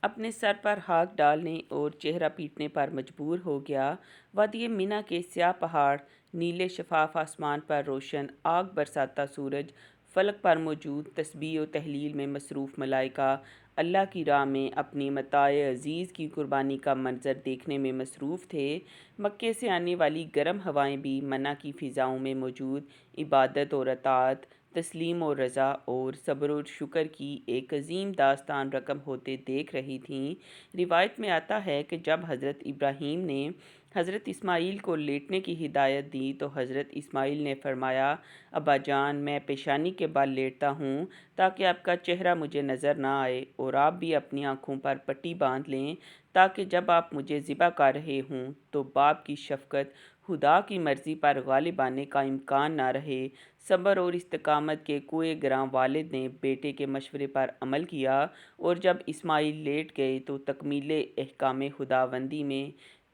اپنے سر پر خاک ڈالنے اور چہرہ پیٹنے پر مجبور ہو گیا۔ وادی منا کے سیاہ پہاڑ، نیلے شفاف آسمان پر روشن آگ برساتا سورج، فلک پر موجود تسبیح و تہلیل میں مصروف ملائکہ، اللہ کی راہ میں اپنی متاع عزیز کی قربانی کا منظر دیکھنے میں مصروف تھے۔ مکے سے آنے والی گرم ہوائیں بھی منا کی فضاؤں میں موجود عبادت اور اطاعت، تسلیم و رضا اور صبر و شکر کی ایک عظیم داستان رقم ہوتے دیکھ رہی تھیں۔ روایت میں آتا ہے کہ جب حضرت ابراہیم نے حضرت اسماعیل کو لیٹنے کی ہدایت دی تو حضرت اسماعیل نے فرمایا، ابا جان، میں پیشانی کے بل لیٹتا ہوں تاکہ آپ کا چہرہ مجھے نظر نہ آئے، اور آپ بھی اپنی آنکھوں پر پٹی باندھ لیں تاکہ جب آپ مجھے ذبح کر رہے ہوں تو باپ کی شفقت خدا کی مرضی پر غالب آنے کا امکان نہ رہے۔ صبر اور استقامت کے کوہ گراں والد نے بیٹے کے مشورے پر عمل کیا، اور جب اسماعیل لیٹ گئے تو تکمیل احکام خداوندی میں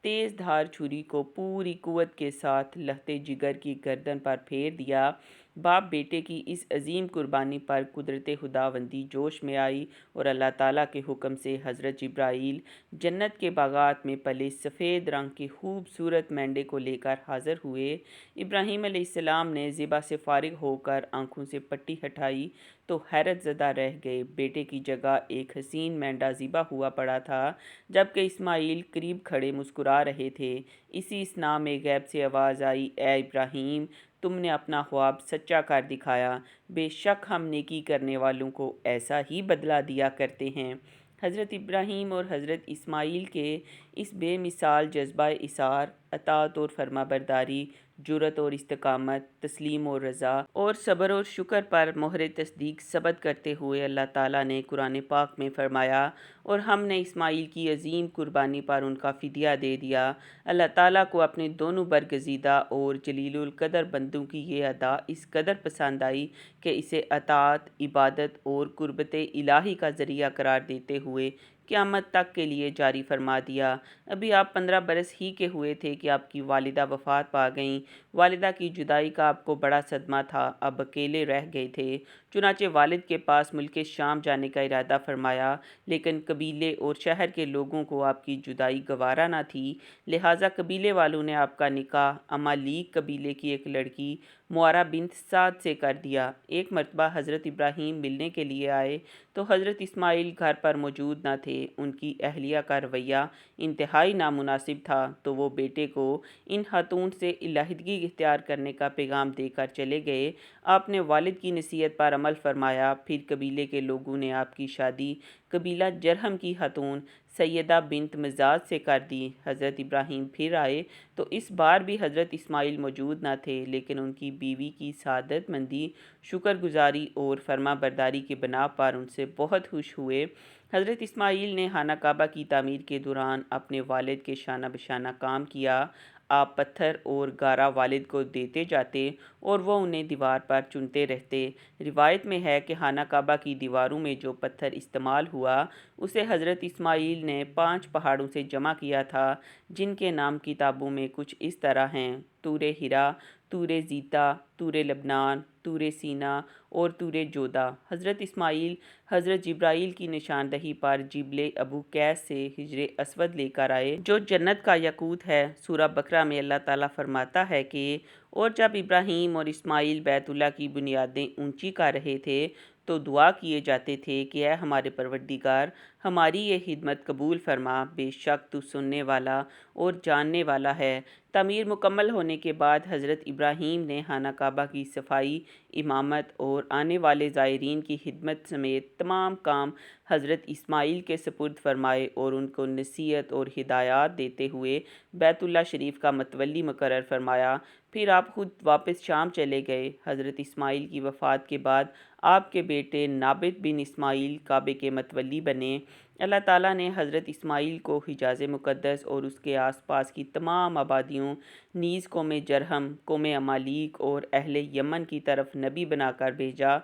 تیز دھار چھری کو پوری قوت کے ساتھ لہتے جگر کی گردن پر پھیر دیا۔ باپ بیٹے کی اس عظیم قربانی پر قدرت خداوندی جوش میں آئی، اور اللہ تعالیٰ کے حکم سے حضرت جبرائیل جنت کے باغات میں پلے سفید رنگ کے خوبصورت مینڈے کو لے کر حاضر ہوئے۔ ابراہیم علیہ السلام نے ذبح سے فارغ ہو کر آنکھوں سے پٹی ہٹائی تو حیرت زدہ رہ گئے۔ بیٹے کی جگہ ایک حسین مینڈا ذبح ہوا پڑا تھا، جبکہ اسماعیل قریب کھڑے مسکرا رہے تھے۔ اسی اثنا میں غیب سے آواز آئی، اے ابراہیم، تم نے اپنا خواب سچا کر دکھایا، بے شک ہم نیکی کرنے والوں کو ایسا ہی بدلہ دیا کرتے ہیں۔ حضرت ابراہیم اور حضرت اسماعیل کے اس بے مثال جذبہ اثار، اطاعت اور فرما برداری، جرأت اور استقامت، تسلیم و رضا اور صبر اور شکر پر مہر تصدیق ثبت کرتے ہوئے اللہ تعالیٰ نے قرآن پاک میں فرمایا، اور ہم نے اسماعیل کی عظیم قربانی پر ان کا فدیہ دے دیا۔ اللہ تعالیٰ کو اپنے دونوں برگزیدہ اور جلیل القدر بندوں کی یہ ادا اس قدر پسند آئی کہ اسے اطاعت، عبادت اور قربت الہی کا ذریعہ قرار دیتے ہوئے قیامت تک کے لیے جاری فرما دیا۔ ابھی آپ 15 برس ہی کے ہوئے تھے کہ آپ کی والدہ وفات پا گئیں۔ والدہ کی جدائی کا آپ کو بڑا صدمہ تھا، اب اکیلے رہ گئے تھے، چنانچہ والد کے پاس ملک شام جانے کا ارادہ فرمایا، لیکن قبیلے اور شہر کے لوگوں کو آپ کی جدائی گوارا نہ تھی، لہٰذا قبیلے والوں نے آپ کا نکاح امالیق قبیلے کی ایک لڑکی معرہ بنت سعد سے کر دیا۔ ایک مرتبہ حضرت ابراہیم ملنے کے لیے آئے تو حضرت اسماعیل گھر پر موجود نہ تھے۔ ان کی اہلیہ کا رویہ انتہائی نامناسب تھا، تو وہ بیٹے کو ان خاتون سے علیحدگی اختیار کرنے کا پیغام دے کر چلے گئے۔ آپ نے والد کی نصیحت پر عمل فرمایا، پھر قبیلے کے لوگوں نے آپ کی شادی قبیلہ جرہم کی خاتون سیدہ بنت مزاج سے کر دی۔ حضرت ابراہیم پھر آئے تو اس بار بھی حضرت اسماعیل موجود نہ تھے، لیکن ان کی بیوی کی سعادت مندی، شکر گزاری اور فرما برداری کی بنا پر ان سے بہت خوش ہوئے۔ حضرت اسماعیل نے خانہ کعبہ کی تعمیر کے دوران اپنے والد کے شانہ بشانہ کام کیا۔ آپ پتھر اور گارا والد کو دیتے جاتے اور وہ انہیں دیوار پر چنتے رہتے۔ روایت میں ہے کہ خانہ کعبہ کی دیواروں میں جو پتھر استعمال ہوا اسے حضرت اسماعیل نے 5 پہاڑوں سے جمع کیا تھا، جن کے نام کتابوں میں کچھ اس طرح ہیں: طور حرا، طور زیتا، طور لبنان، طور سینا اور طور جودہ۔ حضرت اسماعیل حضرت جبرائیل کی نشاندہی پر جبل ابو قیس سے حجر اسود لے کر آئے، جو جنت کا یاقوت ہے۔ سورہ بقرہ میں اللہ تعالیٰ فرماتا ہے کہ اور جب ابراہیم اور اسماعیل بیت اللہ کی بنیادیں اونچی کر رہے تھے تو دعا کیے جاتے تھے کہ اے ہمارے پروردگار، ہماری یہ خدمت قبول فرما، بے شک تو سننے والا اور جاننے والا ہے۔ تعمیر مکمل ہونے کے بعد حضرت ابراہیم نے خانہ کعبہ کی صفائی، امامت اور آنے والے زائرین کی خدمت سمیت تمام کام حضرت اسماعیل کے سپرد فرمائے اور ان کو نصیحت اور ہدایات دیتے ہوئے بیت اللہ شریف کا متولی مقرر فرمایا۔ پھر آپ خود واپس شام چلے گئے۔ حضرت اسماعیل کی وفات کے بعد آپ کے بیٹے نابت بن اسماعیل کعبے کے متولی بنے۔ اللہ تعالیٰ نے حضرت اسماعیل کو حجاز مقدس اور اس کے آس پاس کی تمام آبادیوں، نیز قوم جرہم، قوم امالیق اور اہل یمن کی طرف نبی بنا کر بھیجا۔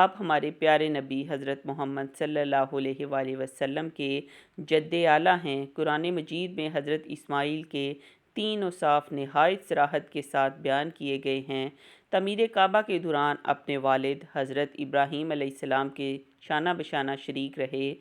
آپ ہمارے پیارے نبی حضرت محمد صلی اللہ علیہ وآلہ وسلم کے جد اعلیٰ ہیں۔ قرآن مجید میں حضرت اسماعیل کے 3 اوصاف نہایت صراحت کے ساتھ بیان کیے گئے ہیں۔ تعمیر کعبہ کے دوران اپنے والد حضرت ابراہیم علیہ السلام کے شانہ بشانہ شریک رہے۔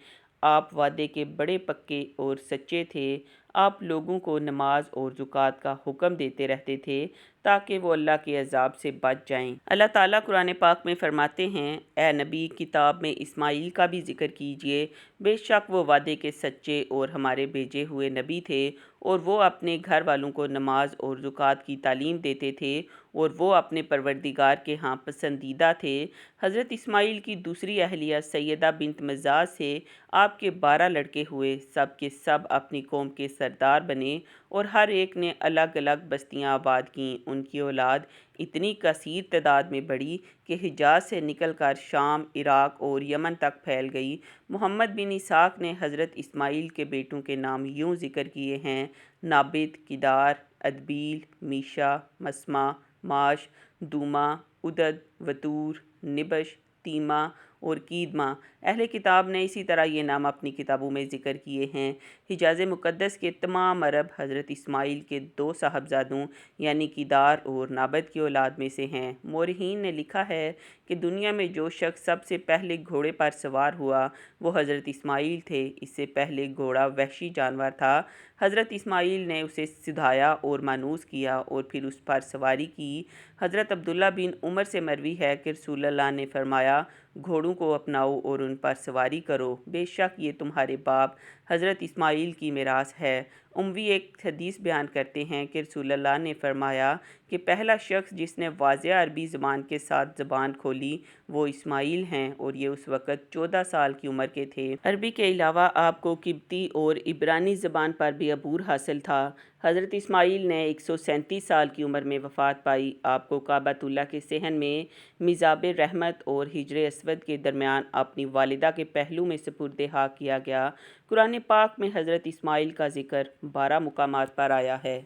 آپ وعدے کے بڑے پکے اور سچے تھے۔ آپ لوگوں کو نماز اور زکوٰۃ کا حکم دیتے رہتے تھے تاکہ وہ اللہ کے عذاب سے بچ جائیں۔ اللہ تعالیٰ قرآن پاک میں فرماتے ہیں، اے نبی، کتاب میں اسماعیل کا بھی ذکر کیجیے، بے شک وہ وعدے کے سچے اور ہمارے بھیجے ہوئے نبی تھے، اور وہ اپنے گھر والوں کو نماز اور زکوٰۃ کی تعلیم دیتے تھے، اور وہ اپنے پروردگار کے ہاں پسندیدہ تھے۔ حضرت اسماعیل کی دوسری اہلیہ سیدہ بنت مزاح سے آپ کے 12 لڑکے ہوئے، سب کے سب اپنی قوم کے سردار بنے، اور ہر ایک نے الگ الگ بستیاں آباد کیں۔ ان کی اولاد اتنی کثیر تعداد میں بڑھی کہ حجاز سے نکل کر شام، عراق اور یمن تک پھیل گئی۔ محمد بن اسحاق نے حضرت اسماعیل کے بیٹوں کے نام یوں ذکر کیے ہیں: نابد، کدار، ادبیل، میشا، مسمع، ماش، دوما، عدد، وتور، نبش، تیمہ اور کیدمہ۔ اہل کتاب نے اسی طرح یہ نام اپنی کتابوں میں ذکر کیے ہیں۔ حجاز مقدس کے تمام عرب حضرت اسماعیل کے 2 صاحبزادوں یعنی کدار اور نابد کی اولاد میں سے ہیں۔ مورخین نے لکھا ہے کہ دنیا میں جو شخص سب سے پہلے گھوڑے پر سوار ہوا وہ حضرت اسماعیل تھے۔ اس سے پہلے گھوڑا وحشی جانور تھا۔ حضرت اسماعیل نے اسے سدھایا اور مانوس کیا اور پھر اس پر سواری کی۔ حضرت عبداللہ بن عمر سے مروی ہے کہ رسول اللہ نے فرمایا، گھوڑوں کو اپناؤ اور ان پر سواری کرو، بے شک یہ تمہارے باپ حضرت اسماعیل کی میراث ہے۔ اموی ایک حدیث بیان کرتے ہیں کہ رسول اللہ نے فرمایا کہ پہلا شخص جس نے واضح عربی زبان کے ساتھ زبان کھولی وہ اسماعیل ہیں، اور یہ اس وقت 14 سال کی عمر کے تھے۔ عربی کے علاوہ آپ کو قبطی اور عبرانی زبان پر بھی عبور حاصل تھا۔ حضرت اسماعیل نے 137 سال کی عمر میں وفات پائی۔ آپ کو کعبۃ اللہ کے صحن میں مزاب رحمت اور حجر اسود کے درمیان اپنی والدہ کے پہلو میں سپرد خاک کیا گیا۔ قرآن پاک میں حضرت اسماعیل کا ذکر 12 مقامات پر آیا ہے۔